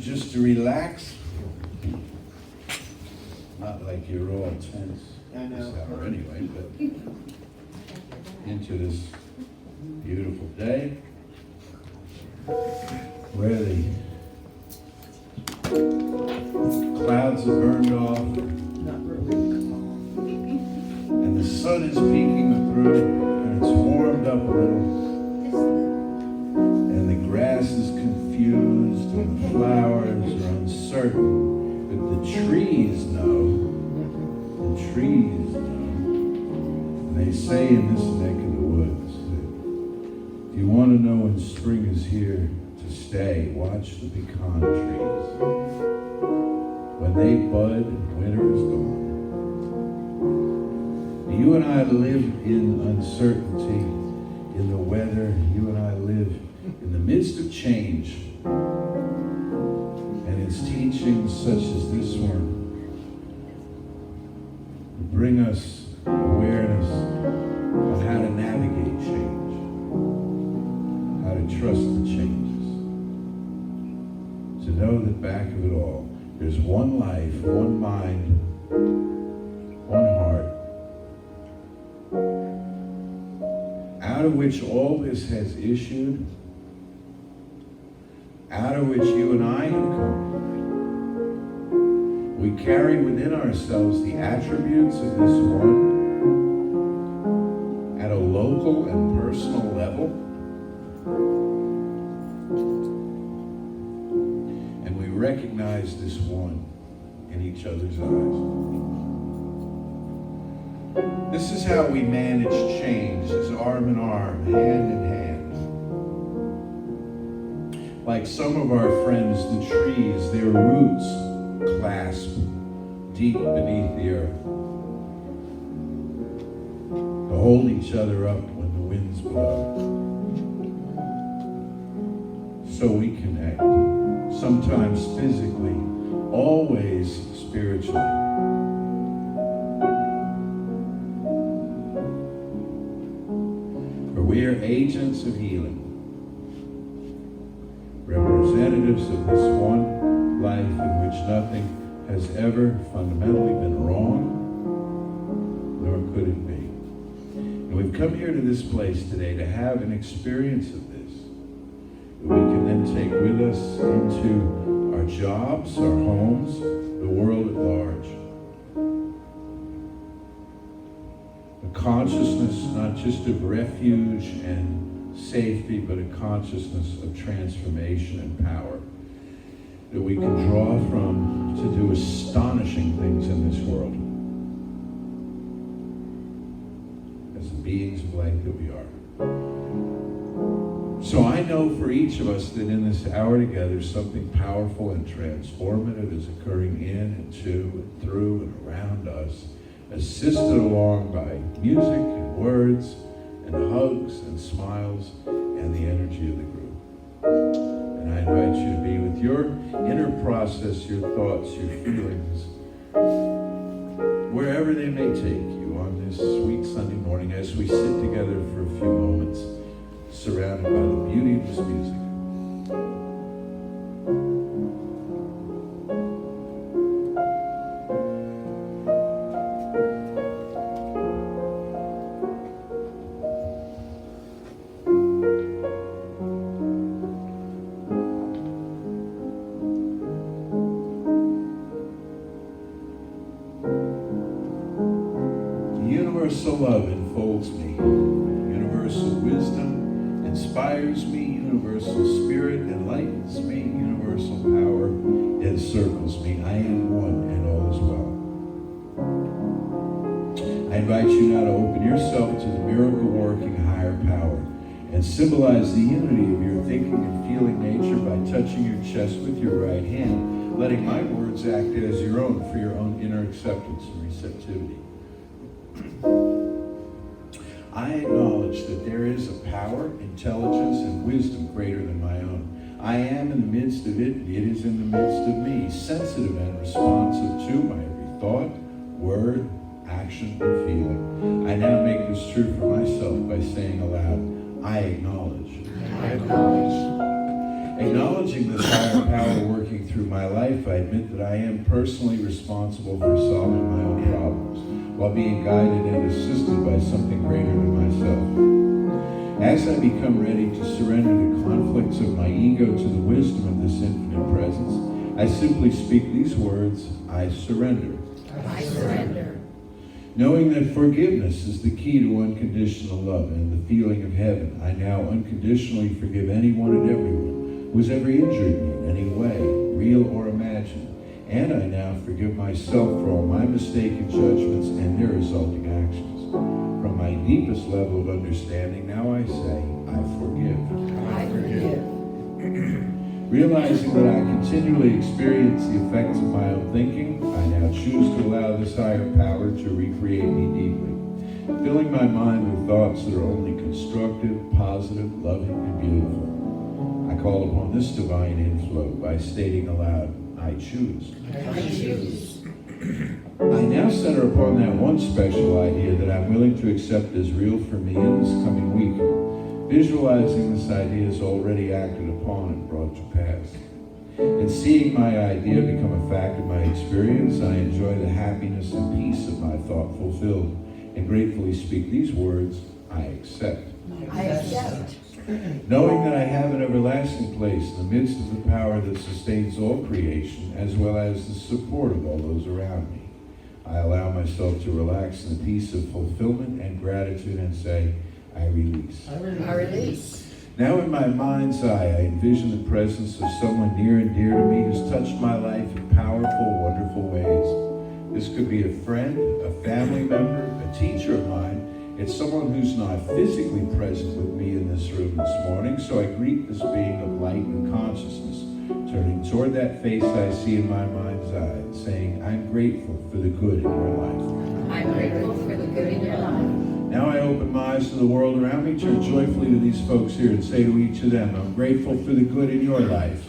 Just to relax. Not like you're all tense this hour anyway, but into this beautiful day where the clouds have burned off and the sun is peeking through and it's warmed up a little and the grass is confused and the flowers are uncertain, but the trees know. The trees know. And they say in this neck of the woods that if you want to know when spring is here to stay, watch the pecan trees. When they bud, winter is gone. You and I live in uncertainty, in the weather. You and I live in the midst of change. And it's teachings such as this one that bring us awareness on how to navigate change, how to trust the changes, to know that back of it all, there's one life, one mind, one heart, out of which all this has issued, out of which you and I have come. We carry within ourselves the attributes of this one at a local and personal level. And we recognize this one in each other's eyes. This is how we manage change, as arm in arm, hand in hand. Like some of our friends, the trees, their roots clasp deep beneath the earth to hold each other up when the winds blow. So we connect, sometimes physically, always spiritually. For we are agents of healing, representatives of this one life in which nothing has ever fundamentally been wrong, nor could it be. And we've come here to this place today to have an experience of this that we can then take with us into our jobs, our homes, the world at large. A consciousness not just of refuge and safety, but a consciousness of transformation and power that we can draw from to do astonishing things in this world as the beings of light that we are. So I know for each of us that in this hour together, something powerful and transformative is occurring in and to and through and around us, assisted along by music and words and hugs and smiles and the energy of the group. And I invite you to be with your inner process, your thoughts, your feelings, wherever they may take you on this sweet Sunday morning as we sit together for a few moments, surrounded by the beauty of this music. Universal love enfolds me. Universal wisdom inspires me. Universal spirit enlightens me. Universal power encircles me. I am one and all is well. I invite you now to open yourself to the miracle-working higher power and symbolize the unity of your thinking and feeling nature by touching your chest with your right hand, letting my words act as your own for your own inner acceptance and receptivity. I acknowledge that there is a power, intelligence, and wisdom greater than my own. I am in the midst of it, and it is in the midst of me, sensitive and responsive to my every thought, word, action, and feeling. I now make this true for myself by saying aloud, I acknowledge. I acknowledge. Acknowledging this higher power working through my life, I admit that I am personally responsible for solving my own problems, while being guided and assisted by something greater than myself. As I become ready to surrender the conflicts of my ego to the wisdom of this infinite presence, I simply speak these words: I surrender. I surrender. Knowing that forgiveness is the key to unconditional love and the feeling of heaven, I now unconditionally forgive anyone and everyone who has ever injured me in any way, real or imagined. And I now forgive myself for all my mistaken judgments and their resulting actions. From my deepest level of understanding, now I say, I forgive. I forgive. Realizing that I continually experience the effects of my own thinking, I now choose to allow this higher power to recreate me deeply, filling my mind with thoughts that are only constructive, positive, loving, and beautiful. I call upon this divine inflow by stating aloud, I choose. I choose. I now center upon that one special idea that I'm willing to accept as real for me in this coming week, visualizing this idea as already acted upon and brought to pass. And seeing my idea become a fact of my experience, I enjoy the happiness and peace of my thought fulfilled, and gratefully speak these words, I accept. I accept. Knowing that I have an everlasting place in the midst of the power that sustains all creation, as well as the support of all those around me, I allow myself to relax in the peace of fulfillment and gratitude and say, I release. I release. Now in my mind's eye, I envision the presence of someone near and dear to me who's touched my life in powerful, wonderful ways. This could be a friend, a family member, a teacher of mine. It's someone who's not physically present with me in this room this morning, so I greet this being of light and consciousness, turning toward that face I see in my mind's eye, saying, I'm grateful for the good in your life. I'm grateful for the good in your life. Now I open my eyes to the world around me, turn joyfully to these folks here and say to each of them, I'm grateful for the good in your life.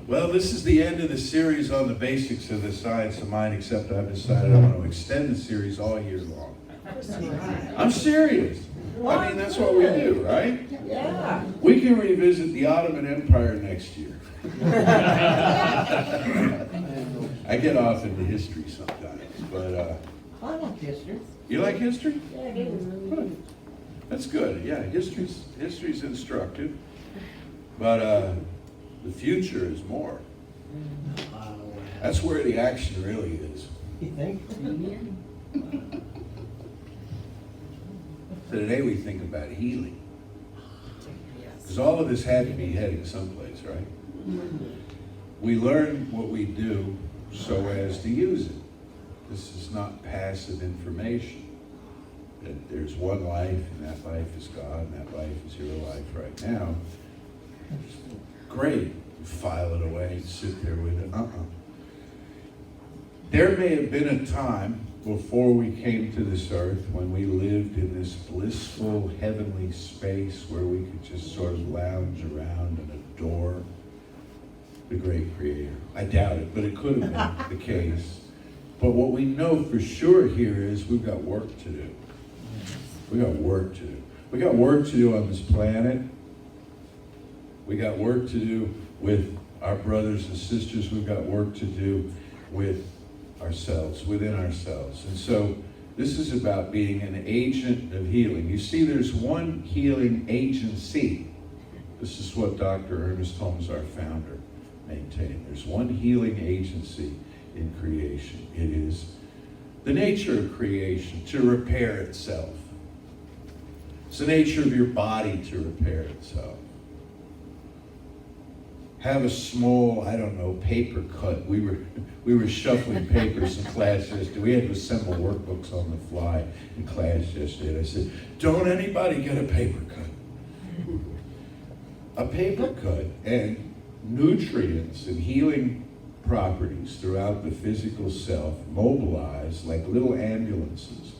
Well, this is the end of the series on the basics of the science of mind, except I've decided I want to extend the series all year long. I'm serious. I mean, that's what we do, right? Yeah. We can revisit the Ottoman Empire next year. I get off into history sometimes, but I like history. you like history? Yeah, I do. That's good. Yeah, history's instructive, but the future is more. That's where the action really is. You think? So today we think about healing. Because all of this had to be heading someplace, right? We learn what we do so as to use it. This is not passive information. That there's one life, and that life is God, and that life is your life right now. Great. You file it away, sit there with it. There may have been a time before we came to this earth when we lived in this blissful heavenly space where we could just sort of lounge around and adore the great creator. I doubt it, but it could have been the case. But what we know for sure here is we've got work to do. We got work to do. We got work to do on this planet. We got work to do with our brothers and sisters. We've got work to do with ourselves, within ourselves. And so this is about being an agent of healing. You see, there's one healing agency. This is what Dr. Ernest Holmes, our founder, maintained. There's one healing agency in creation. It is the nature of creation to repair itself. It's the nature of your body to repair itself. Have a small, I don't know, paper cut. We were shuffling papers in class yesterday. We had to assemble workbooks on the fly in class yesterday. And I said, don't anybody get a paper cut. A paper cut and nutrients and healing properties throughout the physical self mobilize like little ambulances.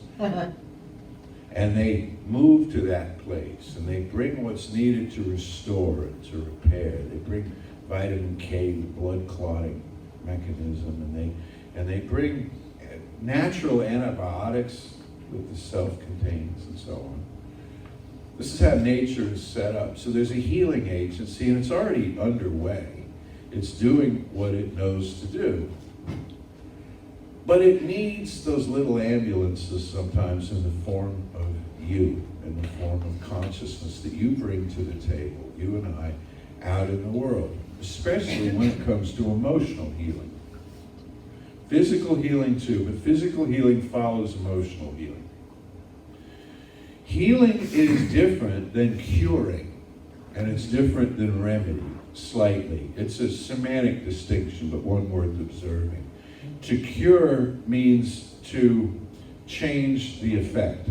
And they move to that place and they bring what's needed to restore and to repair. They bring vitamin K, blood clotting mechanism, and they bring natural antibiotics with the self-contains and so on. This is how nature is set up. So there's a healing agency, and it's already underway. It's doing what it knows to do. But it needs those little ambulances sometimes in the form of you, in the form of consciousness that you bring to the table, you and I, out in the world, especially when it comes to emotional healing. Physical healing too, but physical healing follows emotional healing. Healing is different than curing, and it's different than remedy, slightly. It's a semantic distinction, but one worth observing. To cure means to change the effect,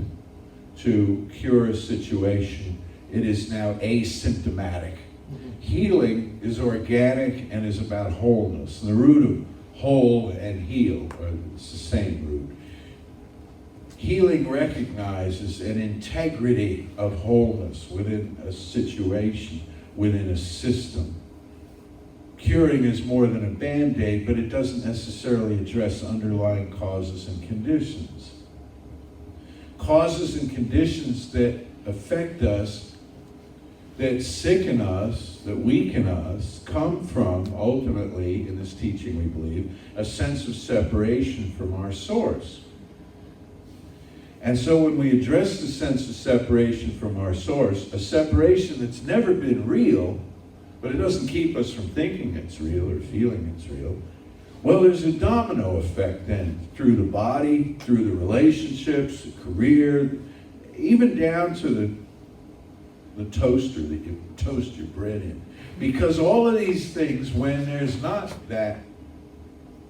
to cure a situation. It is now asymptomatic. Healing is organic and is about wholeness. The root of whole and heal are it's the same root. Healing recognizes an integrity of wholeness within a situation, within a system. Curing is more than a band-aid, but it doesn't necessarily address underlying causes and conditions. Causes and conditions that affect us, that sicken us, that weaken us, come from, ultimately, in this teaching we believe, a sense of separation from our source. And so when we address the sense of separation from our source, a separation that's never been real, but it doesn't keep us from thinking it's real or feeling it's real, well, there's a domino effect then, through the body, through the relationships, the career, even down to the toaster that you toast your bread in. Because all of these things, when there's not that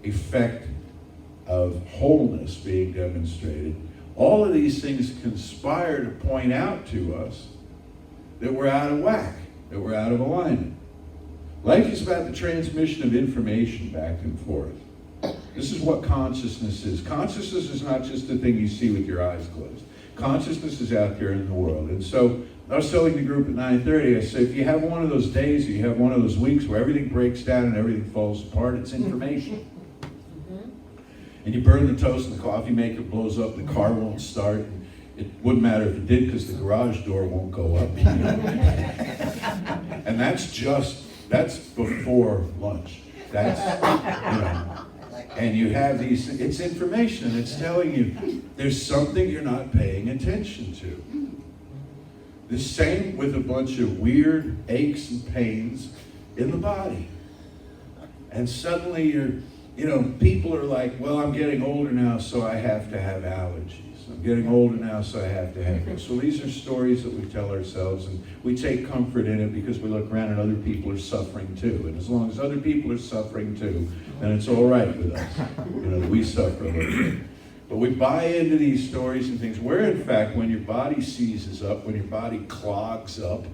effect of wholeness being demonstrated, all of these things conspire to point out to us that we're out of whack, that we're out of alignment. Life is about the transmission of information back and forth. This is what consciousness is. Consciousness is not just the thing you see with your eyes closed. Consciousness is out there in the world. And so I was telling the group at 9:30, I said, if you have one of those days or you have one of those weeks where everything breaks down and everything falls apart, it's information. And you burn the toast and the coffee maker blows up, the car won't start. And it wouldn't matter if it did because the garage door won't go up. You know? And that's before lunch. That's, you know. And you have these, it's information and it's telling you there's something you're not paying attention to. The same with a bunch of weird aches and pains in the body. And suddenly people are like, well, I'm getting older now, so I have to have allergies. I'm getting older now, so I have to have this. So these are stories that we tell ourselves, and we take comfort in it because we look around and other people are suffering too. And as long as other people are suffering too, then it's all right with us. We suffer a little bit. But we buy into these stories and things where, in fact, when your body seizes up, when your body clogs up,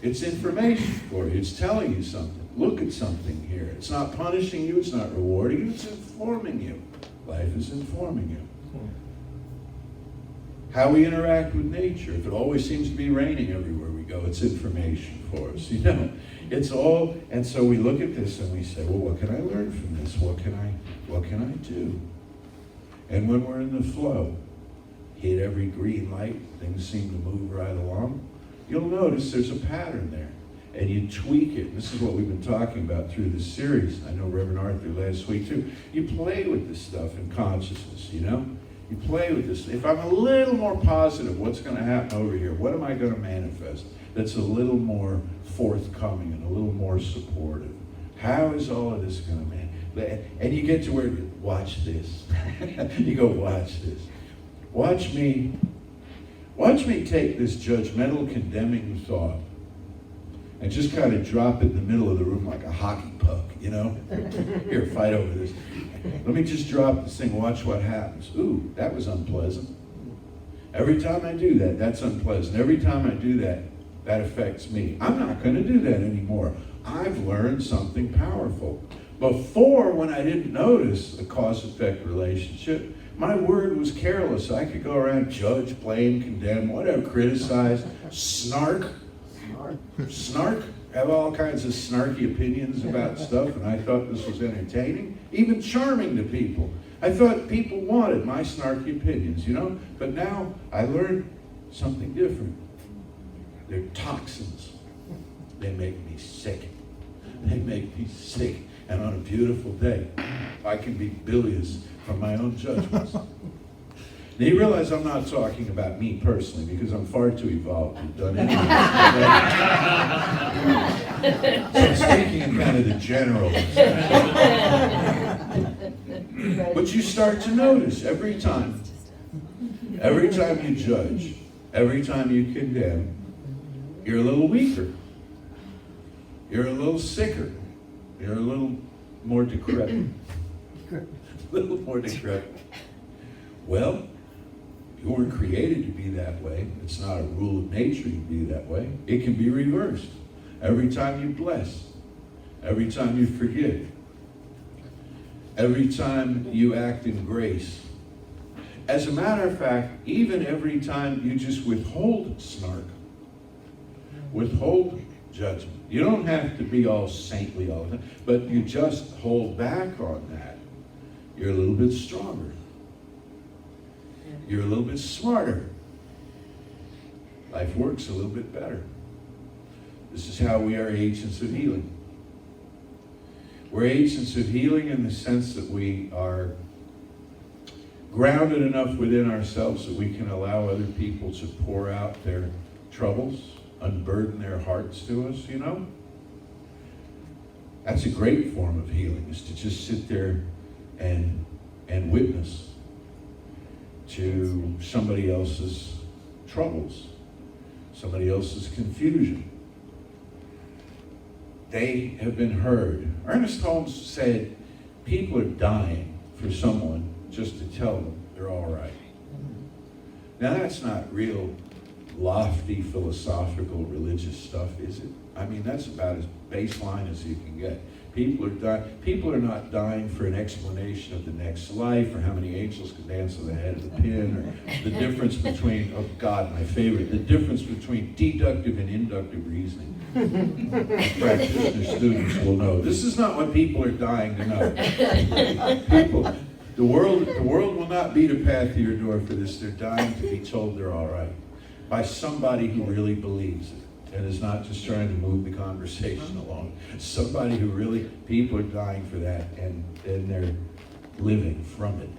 it's information for you. It's telling you something. Look at something here. It's not punishing you. It's not rewarding you. It's informing you. Life is informing you. How we interact with nature. If it always seems to be raining everywhere we go, it's information for us. It's all. And so we look at this and we say, well, what can I learn from this? What can I do? And when we're in the flow, hit every green light, things seem to move right along. You'll notice there's a pattern there. And you tweak it. This is what we've been talking about through this series. I know Reverend Arthur last week too. You play with this stuff in consciousness, You play with this. If I'm a little more positive, what's going to happen over here? What am I going to manifest that's a little more forthcoming and a little more supportive? How is all of this going to manifest? And you get to where, watch this. You go, watch this. Watch me take this judgmental, condemning thought and just kind of drop it in the middle of the room like a hockey puck, Here, fight over this. Let me just drop this thing, watch what happens. Ooh, that was unpleasant. Every time I do that, that's unpleasant. Every time I do that, that affects me. I'm not going to do that anymore. I've learned something powerful. Before, when I didn't notice the cause-effect relationship, my word was careless. I could go around, judge, blame, condemn, whatever, criticize, snark, have all kinds of snarky opinions about stuff, and I thought this was entertaining, even charming to people. I thought people wanted my snarky opinions, you know? But now I learned something different. They're toxins. They make me sick. They make me sick. And on a beautiful day, I can be bilious from my own judgments. Now you realize I'm not talking about me personally because I'm far too evolved to have done anything. So I'm speaking in kind of the general. But you start to notice every time you judge, every time you condemn, you're a little weaker. You're a little sicker. You're a little more decrepit. A little more decrepit. Well, you weren't created to be that way. It's not a rule of nature to be that way. It can be reversed. Every time you bless, every time you forgive, every time you act in grace. As a matter of fact, even every time you just withhold snark, withhold judgment. You don't have to be all saintly all the time, but you just hold back on that. You're a little bit stronger. You're a little bit smarter. Life works a little bit better. This is how we are agents of healing. We're agents of healing in the sense that we are grounded enough within ourselves that we can allow other people to pour out their troubles, unburden their hearts to us, you know? That's a great form of healing, is to just sit there and witness to somebody else's troubles, somebody else's confusion. They have been heard. Ernest Holmes said, people are dying for someone just to tell them they're all right. Now that's not real lofty, philosophical, religious stuff, is it? I mean, that's about as baseline as you can get. People are not dying for an explanation of the next life, or how many angels can dance on the head of the pin, or the difference between, oh God, my favorite, the difference between deductive and inductive reasoning. Practitioner students will know. This is not what people are dying to know. The world will not beat a path to your door for this. They're dying to be told they're all right by somebody who really believes it and is not just trying to move the conversation along. Somebody who really, people are dying for that, and then they're living from it.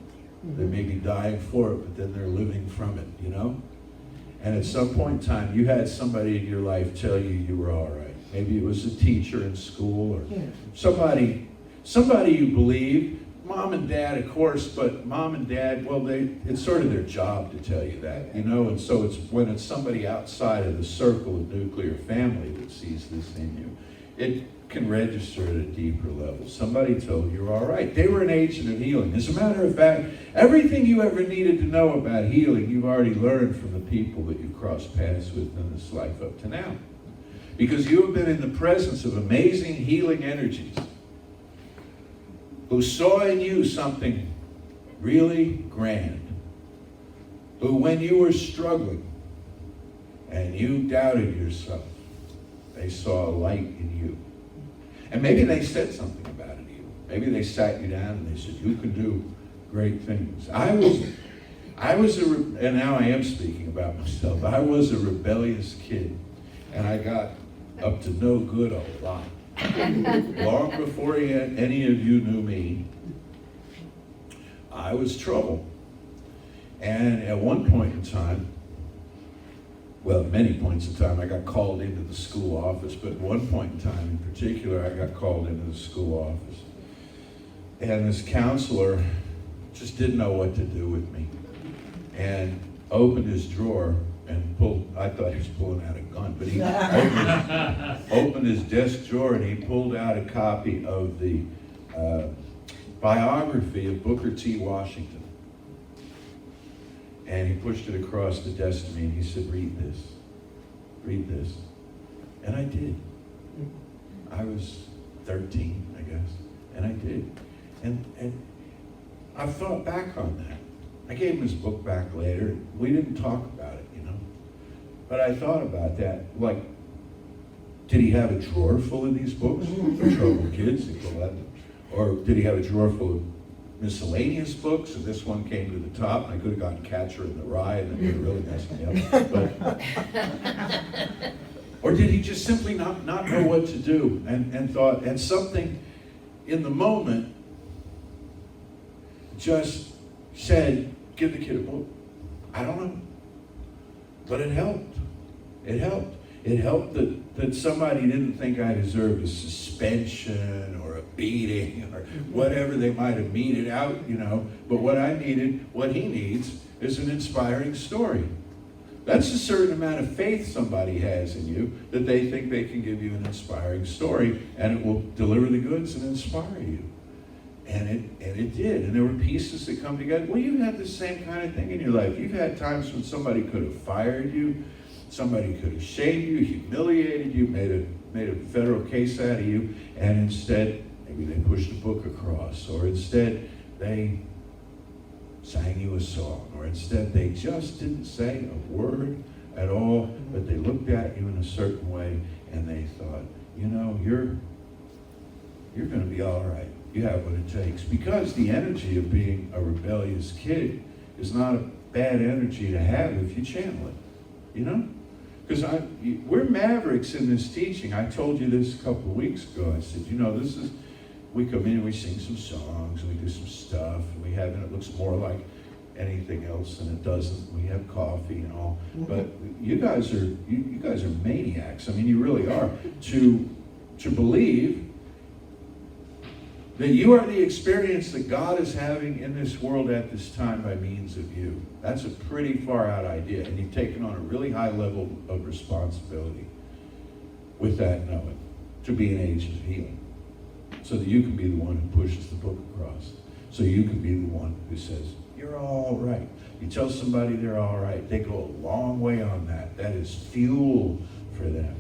They may be dying for it, but then they're living from it, you know? And at some point in time, you had somebody in your life tell you you were all right. Maybe it was a teacher in school, or somebody you believed. Mom and dad, of course, but mom and dad, well, it's sort of their job to tell you that, you know? And so it's when it's somebody outside of the circle of nuclear family that sees this in you, it can register at a deeper level. Somebody told you you're all right. They were an agent of healing. As a matter of fact, everything you ever needed to know about healing, you've already learned from the people that you've crossed paths with in this life up to now. Because you have been in the presence of amazing healing energies who saw in you something really grand, who when you were struggling and you doubted yourself, they saw a light in you. And maybe they said something about it to you. Maybe they sat you down and they said, you can do great things. And now I am speaking about myself, I was a rebellious kid, and I got up to no good a lot. Long before any of you knew me, I was trouble. And at one point in time, well, many points in time, I got called into the school office, but at one point in time in particular, I got called into the school office. And this counselor just didn't know what to do with me, and opened his drawer and pulled, I thought he was pulling out a gun, but he opened his desk drawer and he pulled out a copy of the biography of Booker T. Washington. And he pushed it across the desk to me and he said, read this. And I did. I was 13, I guess, and I did. And I've thought back on that. I gave him his book back later. We didn't talk about it, you know. But I thought about that. Like, Did he have a drawer full of these books for troubled kids? Or did he have a drawer full of miscellaneous books, and this one came to the top, and I could have gotten Catcher in the Rye, and it would have really messed me up. Or did he just simply not know what to do, and thought, and something in the moment just said, give the kid a book? I don't know. But it helped. It helped. It helped that somebody didn't think I deserved a suspension or a beating or whatever they might have meted out, But what I needed, what he needs, is an inspiring story. That's a certain amount of faith somebody has in you, that they think they can give you an inspiring story and it will deliver the goods and inspire you. And it did. And there were pieces that come together. Well, you've had the same kind of thing in your life. You've had times when somebody could have fired you. Somebody could have shamed you, humiliated you, made a federal case out of you, and instead, maybe they pushed a book across, or instead they sang you a song, or instead they just didn't say a word at all, but they looked at you in a certain way, and they thought, you're going to be all right. You have what it takes. Because the energy of being a rebellious kid is not a bad energy to have if you channel it, Because we're mavericks in this teaching. I told you this a couple of weeks ago. I said, we come in and we sing some songs, and we do some stuff, and it looks more like anything else than it doesn't. We have coffee and all. But you guys are maniacs. I mean, you really are. To believe that you are the experience that God is having in this world at this time by means of you. That's a pretty far out idea, and you've taken on a really high level of responsibility with that knowing, to be an agent of healing, so that you can be the one who pushes the book across, so you can be the one who says, you're all right. You tell somebody they're all right, they go a long way on that. That is fuel for them.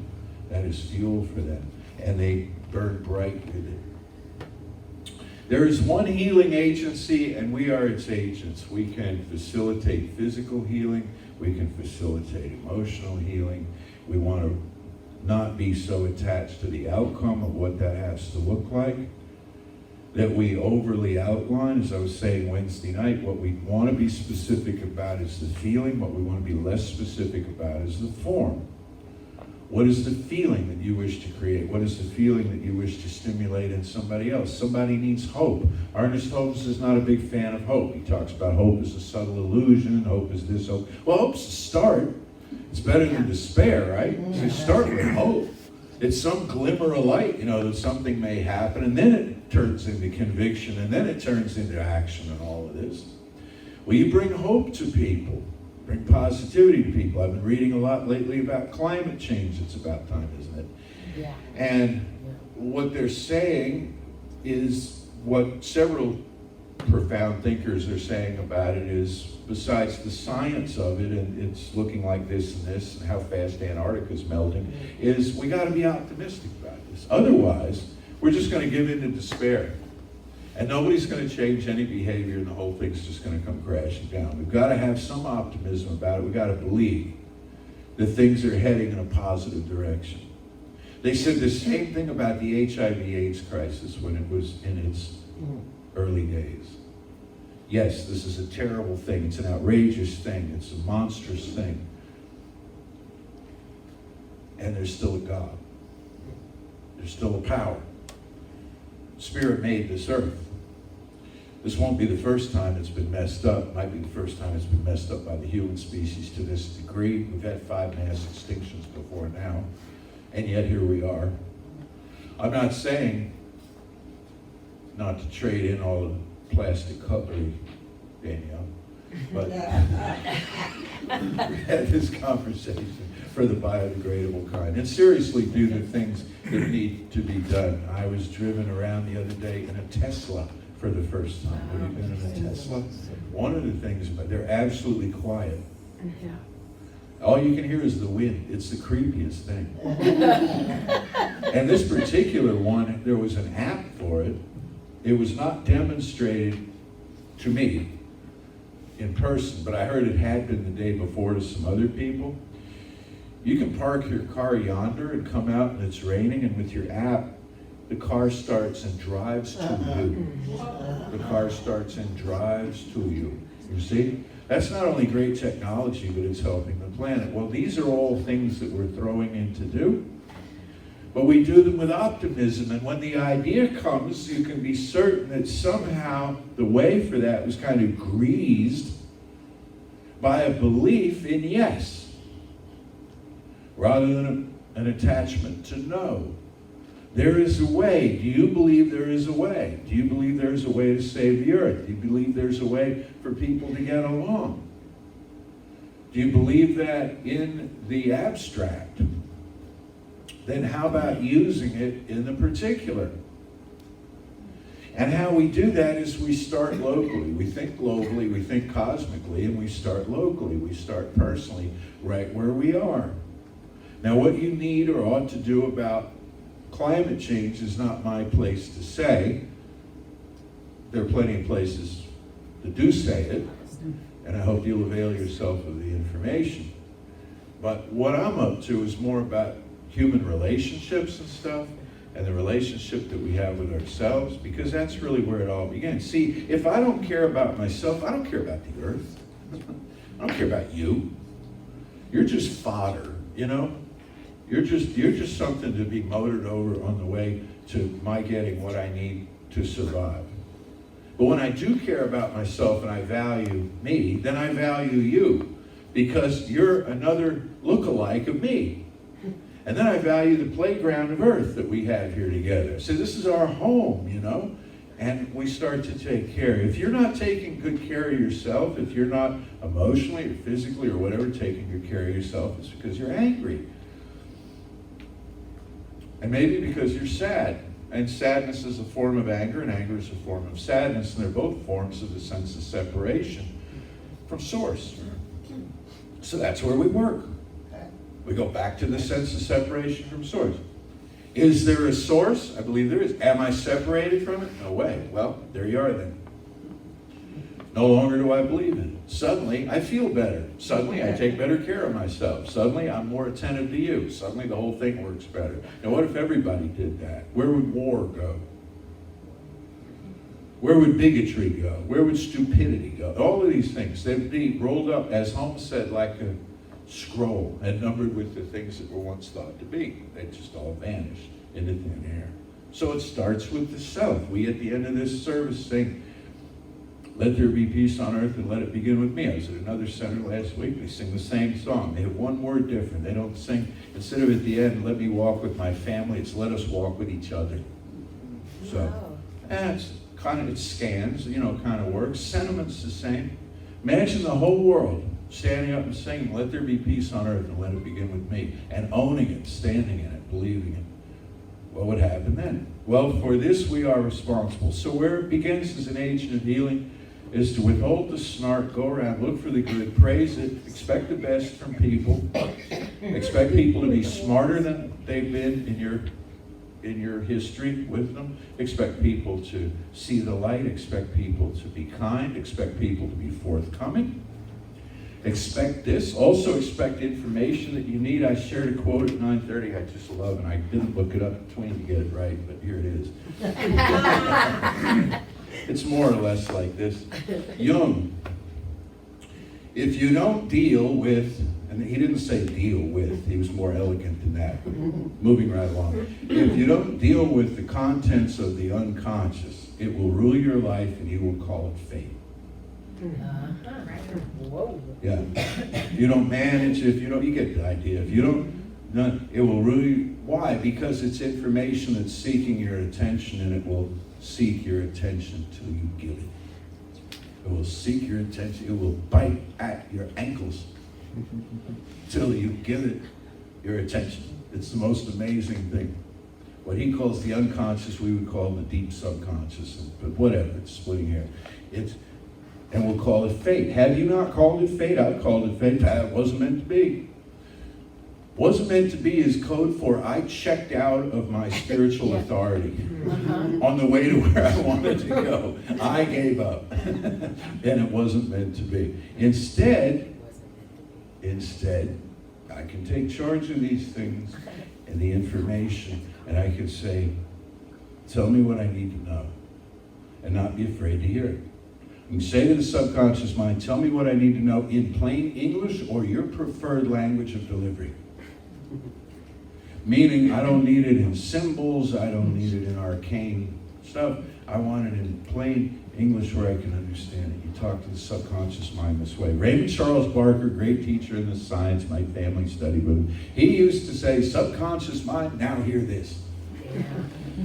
That is fuel for them, and they burn bright with it. There is one healing agency, and we are its agents. We can facilitate physical healing. We can facilitate emotional healing. We want to not be so attached to the outcome of what that has to look like that we overly outline. As I was saying Wednesday night, what we want to be specific about is the feeling. What we want to be less specific about is the form. What is the feeling that you wish to create? What is the feeling that you wish to stimulate in somebody else? Somebody needs hope. Ernest Holmes is not a big fan of hope. He talks about hope as a subtle illusion. Hope is this, hope. Well, hope's a start. It's better than despair, right? So you start with hope. It's some glimmer of light, that something may happen, and then it turns into conviction, and then it turns into action and all of this. Well, you bring hope to people. Bring positivity to people. I've been reading a lot lately about climate change. It's about time, isn't it? Yeah. And what they're saying is what several profound thinkers are saying about it is, besides the science of it, and it's looking like this and how fast Antarctica's melting, is we got to be optimistic about this. Otherwise, we're just going to give in to despair. And nobody's going to change any behavior, and the whole thing's just going to come crashing down. We've got to have some optimism about it. We've got to believe that things are heading in a positive direction. They said the same thing about the HIV/AIDS crisis when it was in its early days. Yes, this is a terrible thing. It's an outrageous thing. It's a monstrous thing. And there's still a God. There's still a power. Spirit made this earth. This won't be the first time it's been messed up. It might be the first time it's been messed up by the human species to this degree. We've had 5 mass extinctions before now, and yet here we are. I'm not saying not to trade in all the plastic cutlery, Danielle, but we had this conversation for the biodegradable kind. And seriously do the things that need to be done. I was driven around the other day in a Tesla for the first time. Have you been in a Tesla? One of the things, but they're absolutely quiet. Yeah. All you can hear is the wind. It's the creepiest thing. And this particular one, there was an app for it. It was not demonstrated to me in person, but I heard it had been the day before to some other people. You can park your car yonder and come out and it's raining, and with your app, the car starts and drives to you. The car starts and drives to you. You see? That's not only great technology, but it's helping the planet. Well, these are all things that we're throwing in to do. But we do them with optimism, and when the idea comes, you can be certain that somehow the way for that was kind of greased by a belief in yes, rather than an attachment to no. There is a way. Do you believe there is a way? Do you believe there is a way to save the earth? Do you believe there's a way for people to get along? Do you believe that in the abstract? Then how about using it in the particular? And how we do that is we start locally. We think globally, we think cosmically, and we start locally. We start personally right where we are. Now, what you need or ought to do about climate change is not my place to say. There are plenty of places that do say it, and I hope you'll avail yourself of the information. But what I'm up to is more about human relationships and stuff, and the relationship that we have with ourselves, because that's really where it all begins. See, if I don't care about myself, I don't care about the earth. I don't care about you. You're just fodder, you know? You're just something to be motored over on the way to my getting what I need to survive. But when I do care about myself and I value me, then I value you, because you're another look-alike of me. And then I value the playground of earth that we have here together. So this is our home, you know? And we start to take care. If you're not taking good care of yourself, if you're not emotionally or physically or whatever taking good care of yourself, it's because you're angry. And maybe because you're sad. And sadness is a form of anger, and anger is a form of sadness, and they're both forms of the sense of separation from source. So that's where we work. We go back to the sense of separation from source. Is there a source? I believe there is. Am I separated from it? No way. Well, there you are then. No longer do I believe in it. Suddenly, I feel better. Suddenly, I take better care of myself. Suddenly, I'm more attentive to you. Suddenly, the whole thing works better. Now, what if everybody did that? Where would war go? Where would bigotry go? Where would stupidity go? All of these things, they'd be rolled up, as Holmes said, like a scroll and numbered with the things that were once thought to be. They just all vanished into thin air. So it starts with the self. We, at the end of this service, sing, "Let there be peace on earth and let it begin with me." I was at another center last week. They sing the same song. They have one word different. They don't sing, instead of at the end, "Let me walk with my family," it's "Let us walk with each other." So, it's kind of, it scans, you know, kind of works. Sentiment's the same. Imagine the whole world standing up and singing, "Let there be peace on earth and let it begin with me," and owning it, standing in it, believing it. What would happen then? Well, for this we are responsible. So where it begins as an agent of healing is to withhold the snark, go around, look for the good, praise it, expect the best from people, expect people to be smarter than they've been in your history with them, expect people to see the light, expect people to be kind, expect people to be forthcoming. Expect this. Also expect information that you need. I shared a quote at 9:30 I just love, and I didn't look it up in between to get it right, but here it is. It's more or less like this. Jung, if you don't deal with, and he didn't say deal with, he was more elegant than that, but moving right along. If you don't deal with the contents of the unconscious, it will rule your life and you will call it fate. Whoa. Yeah. You don't manage, if you don't, you get the idea. If you don't, it will really, why? Because it's information that's seeking your attention, and it will seek your attention till you give it. It will seek your attention. It will bite at your ankles till you give it your attention. It's the most amazing thing. What he calls the unconscious, we would call the deep subconscious, but whatever, it's splitting hair. And we'll call it fate. Have you not called it fate? I've called it fate. It wasn't meant to be. Wasn't meant to be is code for I checked out of my spiritual authority on the way to where I wanted to go. I gave up. And it wasn't meant to be. Instead, I can take charge of these things and the information, and I can say, tell me what I need to know, and not be afraid to hear it. You can say to the subconscious mind, tell me what I need to know in plain English or your preferred language of delivery. Meaning, I don't need it in symbols, I don't need it in arcane stuff. I want it in plain English where I can understand it. You talk to the subconscious mind this way. Raymond Charles Barker, great teacher in this science, my family studied with him. He used to say, subconscious mind, now hear this.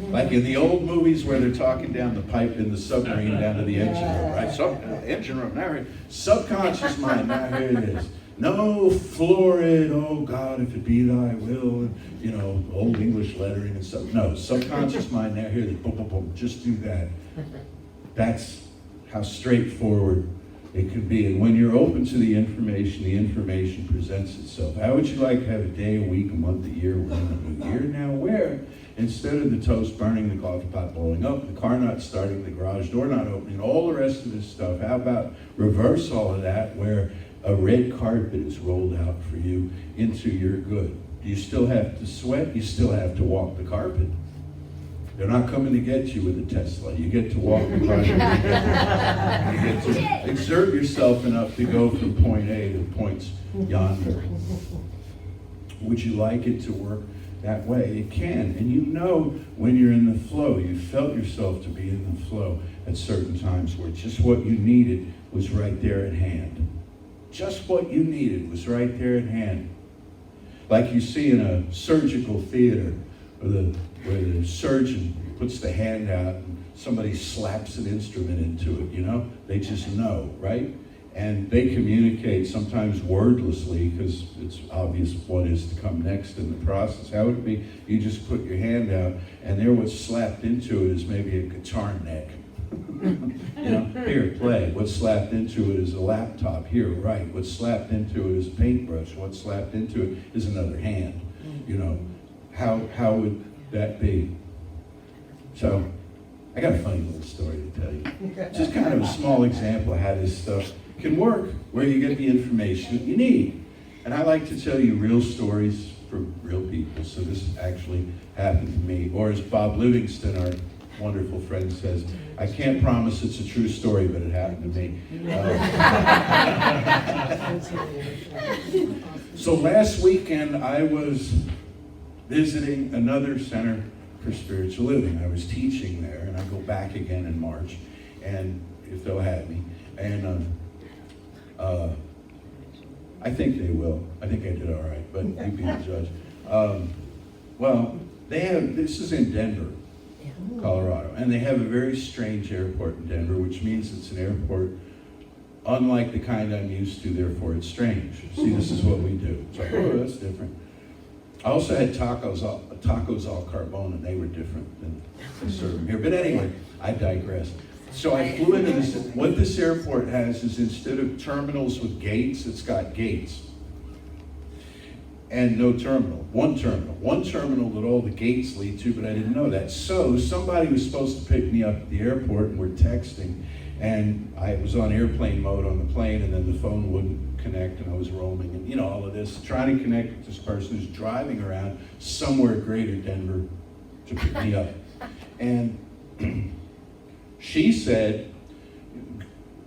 Like in the old movies where they're talking down the pipe in the submarine down to the engine room, right? Engine room, now hear, subconscious mind, now hear this. No florid, oh God, if it be thy will, and, old English lettering and stuff. No, subconscious mind, now hear this, boom, boom, boom, just do that. That's how straightforward it can be. And when you're open to the information presents itself. How would you like to have a day, a week, a month, a year, a new year? Now where, instead of the toast burning, the coffee pot blowing up, the car not starting, the garage door not opening, all the rest of this stuff, how about reverse all of that where a red carpet is rolled out for you into your good? Do you still have to sweat? You still have to walk the carpet. They're not coming to get you with a Tesla. You get to walk the carpet. You get to exert yourself enough to go from point A to points yonder. Would you like it to work that way? It can. And you know when you're in the flow. You felt yourself to be in the flow at certain times where just what you needed was right there at hand. Just what you needed was right there at hand. Like you see in a surgical theater where the surgeon puts the hand out and somebody slaps an instrument into it, They just know, right? And they communicate sometimes wordlessly because it's obvious what is to come next in the process. How would it be you just put your hand out and there what's slapped into it is maybe a guitar neck. Here, play. What's slapped into it is a laptop. Here, right. What's slapped into it is a paintbrush. What's slapped into it is another hand. How would that be? So, I got a funny little story to tell you. Just kind of a small example of how this stuff can work, where you get the information that you need. And I like to tell you real stories for real people. So this actually happened to me. Or as Bob Livingston, our wonderful friend, says, I can't promise it's a true story, but it happened to me. So last weekend I was visiting another center for spiritual living. I was teaching there, and I go back again in March, and if they'll have me. And I think they will. I think I did all right, but you be the judge. Well, this is in Denver, Colorado, and they have a very strange airport in Denver, which means it's an airport unlike the kind I'm used to, therefore it's strange. See, this is what we do. It's like, oh, that's different. I also had tacos al carbone, and they were different than they serve them here. But anyway, I digress. So I flew into this. What this airport has is, instead of terminals with gates, it's got gates. And no terminal. One terminal that all the gates lead to, but I didn't know that. So somebody was supposed to pick me up at the airport, and we're texting. And I was on airplane mode on the plane, and then the phone wouldn't connect, and I was roaming, and all of this, trying to connect with this person who's driving around somewhere greater Denver to pick me up. And she said,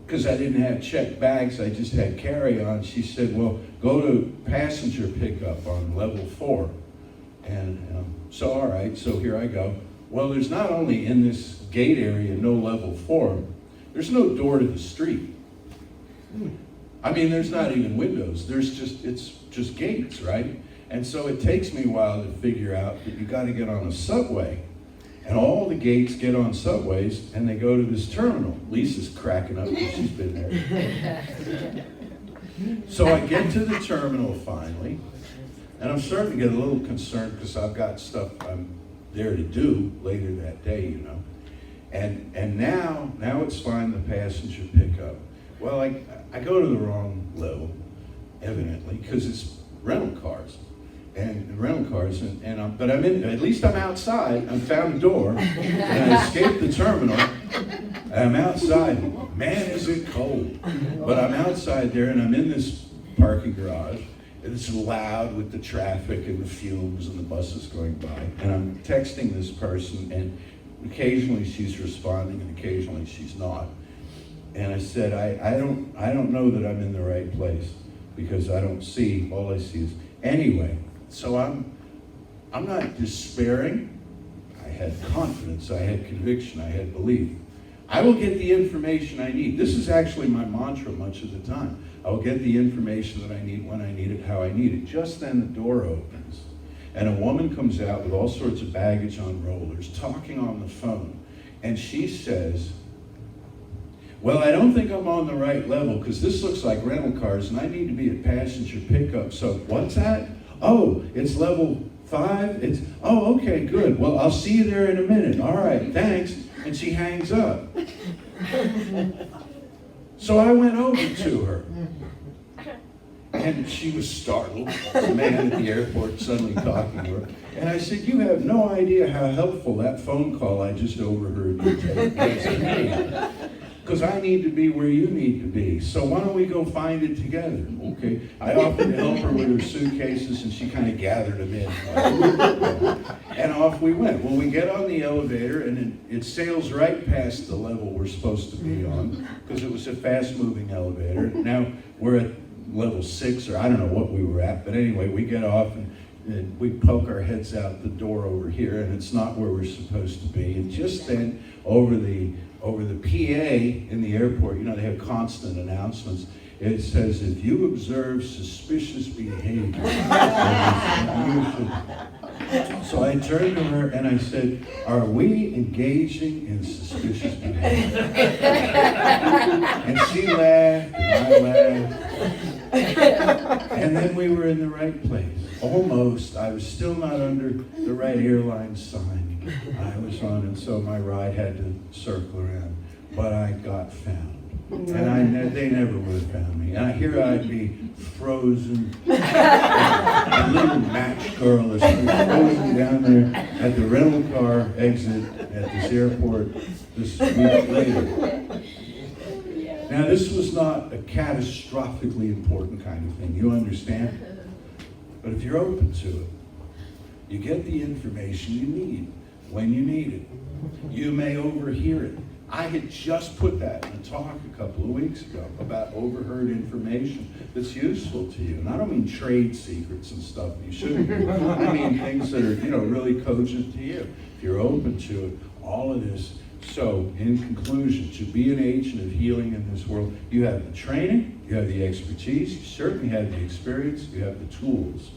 because I didn't have checked bags, I just had carry-on, she said, well, go to passenger pickup on level 4. And so, all right, so here I go. Well, there's not only in this gate area no level 4, there's no door to the street. I mean, there's not even windows. It's just gates, right? And so it takes me a while to figure out that you got to get on a subway. And all the gates get on subways, and they go to this terminal. Lisa's cracking up because she's been there. So I get to the terminal finally, and I'm starting to get a little concerned because I've got stuff I'm there to do later that day, And now it's fine, the passenger pickup. Well, I go to the wrong level, evidently, because it's rental cars. But I'm in, at least I'm outside. I found a door, and I escaped the terminal, and I'm outside. Man, is it cold. But I'm outside there, and I'm in this parking garage, It's loud with the traffic and the fumes and the buses going by. And I'm texting this person, and occasionally she's responding and occasionally she's not. And I said, I don't know that I'm in the right place, because I don't see, all I see is, anyway. So I'm not despairing. I had confidence, I had conviction, I had belief. I will get the information I need. This is actually my mantra much of the time. I will get the information that I need when I need it, how I need it. Just then the door opens, and a woman comes out with all sorts of baggage on rollers, talking on the phone. And she says, well, I don't think I'm on the right level, because this looks like rental cars, and I need to be at passenger pickup. So what's that? Oh, it's level 5? Oh, okay, good. Well, I'll see you there in a minute. All right, thanks. And she hangs up. So I went over to her, and she was startled. The man at the airport suddenly talking to her. And I said, you have no idea how helpful that phone call I just overheard you take was to me. Because I need to be where you need to be. So why don't we go find it together? Okay. I offered to help her with her suitcases, and she kind of gathered them in. And off we went. Well, we get on the elevator, and it sails right past the level we're supposed to be on, because it was a fast-moving elevator. Now we're at level 6, or I don't know what we were at, but anyway, we get off, and we poke our heads out the door over here, and it's not where we're supposed to be. And just then, over the PA in the airport, you know, they have constant announcements. It says, if you observe suspicious behavior. So I turned to her and I said, are we engaging in suspicious behavior? And she laughed and I laughed. And then we were in the right place. Almost. I was still not under the right airline sign I was on, and so my ride had to circle around. But I got found. And they never would have found me. And here I'd be frozen, a little match girl or something, frozen down there at the rental car exit at this airport this week later. Now, this was not a catastrophically important kind of thing, you understand? But if you're open to it, you get the information you need when you need it. You may overhear it. I had just put that in a talk a couple of weeks ago about overheard information that's useful to you. And I don't mean trade secrets and stuff you shouldn't do. I mean things that are, really cogent to you. If you're open to it, all of this. So, in conclusion, to be an agent of healing in this world, you have the training, you have the expertise, you certainly have the experience, you have the tools,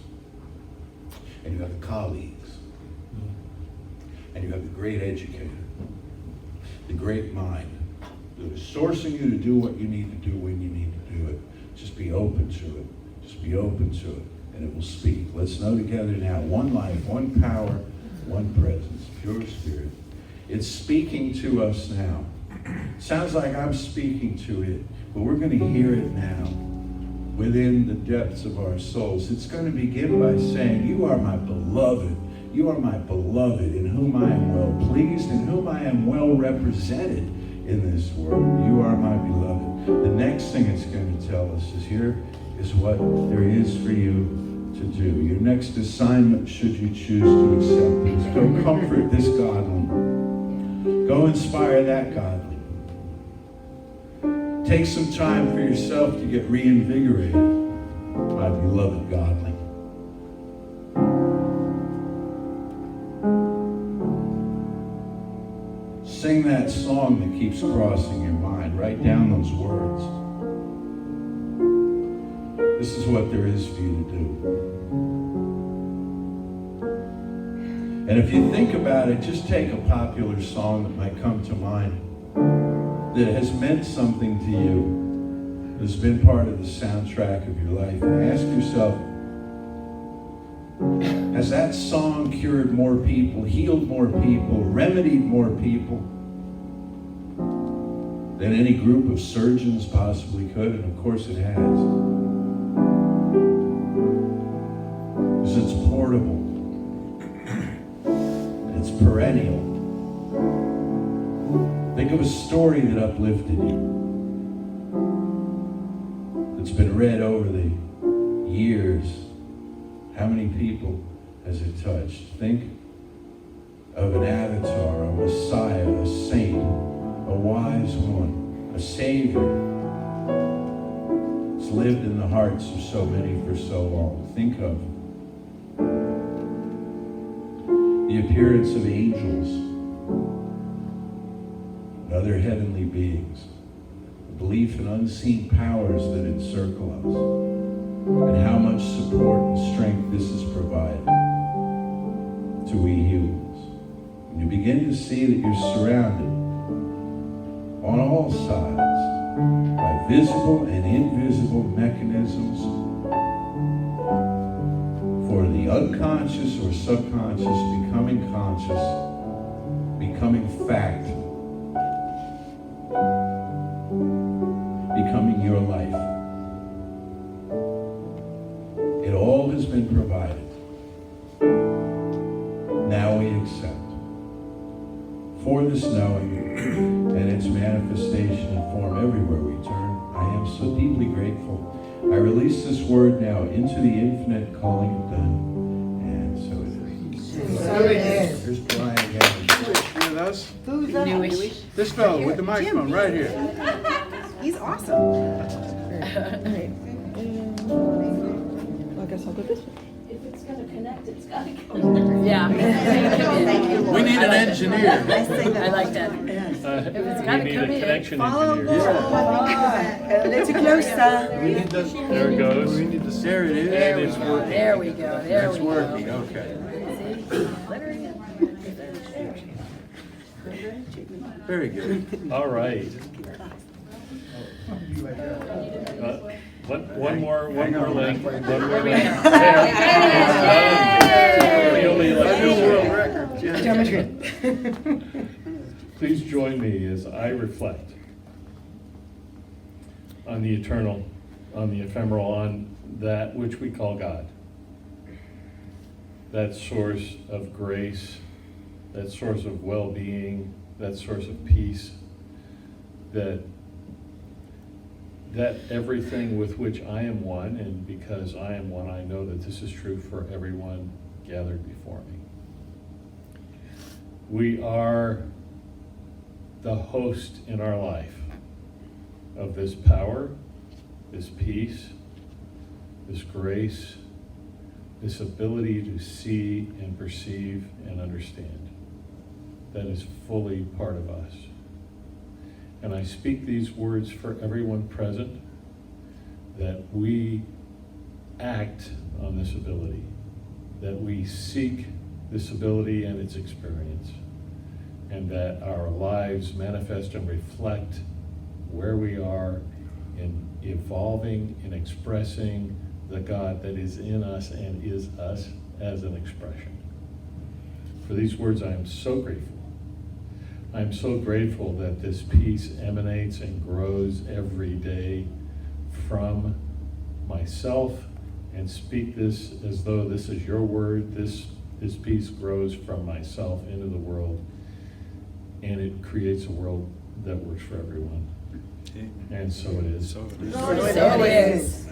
and you have the colleagues, and you have the great educator, the great mind that is sourcing you to do what you need to do when you need to do it. Just be open to it. Just be open to it, and it will speak. Let's know together now, one life, one power, one presence, pure spirit. It's speaking to us now. Sounds like I'm speaking to it, but we're going to hear it now within the depths of our souls. It's going to begin by saying, you are my beloved. You are my beloved, in whom I am well pleased, in whom I am well represented in this world. You are my beloved. The next thing it's going to tell us is, here is what there is for you to do. Your next assignment, should you choose to accept it, is go comfort this godling. Go inspire that godling. Take some time for yourself to get reinvigorated, my beloved godling. Sing that song that keeps crossing your mind. Write down those words. This is what there is for you to do. And if you think about it, just take a popular song that might come to mind that has meant something to you, that's been part of the soundtrack of your life, and ask yourself, has that song cured more people, healed more people, remedied more people than any group of surgeons possibly could? And of course it has. Because it's portable. And it's perennial. Think of a story that uplifted you. It's been read over the years. How many people has it touched? Think of an avatar, a Messiah, a saint, a wise one, a Savior. It's lived in the hearts of so many for so long. Think of the appearance of angels and other heavenly beings, the belief in unseen powers that encircle us, and how much support and strength this has provided to we humans. When you begin to see that you're surrounded on all sides by visible and invisible mechanisms for the unconscious or subconscious becoming conscious, becoming fact, becoming your life. It all has been provided. Now we accept. For this knowing and its manifestation in form everywhere we turn, I am so deeply grateful. I release this word now into the infinite, calling it done. And so it is. So it is. Here's Brian again. With us? Who's that? Newish. This fellow with the microphone right here. He's awesome. I guess I'll go this way. If it's gonna connect, it's gotta connect. Yeah. Thank you, Lord. We need an engineer. I say that. I like that. Yes. If it's We gotta need come a in. connection Follow engineer. Lord. A little closer. We need the, There it goes. we need the, there it is. There we It's go, working. there we go, there It's we working, go. okay. See? Let her in. Very good. All right. One more link. One more link. We only A new world elect record. Please join me as I reflect on the eternal, on the ephemeral, on that which we call God. That source of grace, that source of well-being, that source of peace, that everything with which I am one, and because I am one, I know that this is true for everyone gathered before me. We are the host in our life of this power, this peace, this grace, this ability to see and perceive and understand that is fully part of us. And I speak these words for everyone present, that we act on this ability, that we seek this ability and its experience, and that our lives manifest and reflect where we are in evolving and expressing the God that is in us and is us as an expression. For these words, I am so grateful. I am so grateful that this peace emanates and grows every day from myself, and speak this as though this is your word. This peace grows from myself into the world, and it creates a world that works for everyone. And so it is. So it is.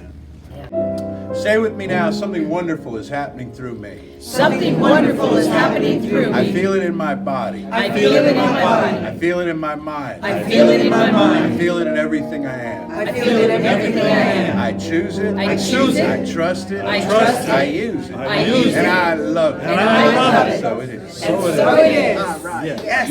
Say with me now, something wonderful is happening through me. Something wonderful is happening through I me. feel it in my body. I feel it in my body. I feel it in my mind. I feel it in my I mind. feel it in everything I am. I feel it in everything I am. I choose it. I choose it. I trust it. I trust it. I use it. I use it. And I love it. And I love it. So it is. And so it is. Yes.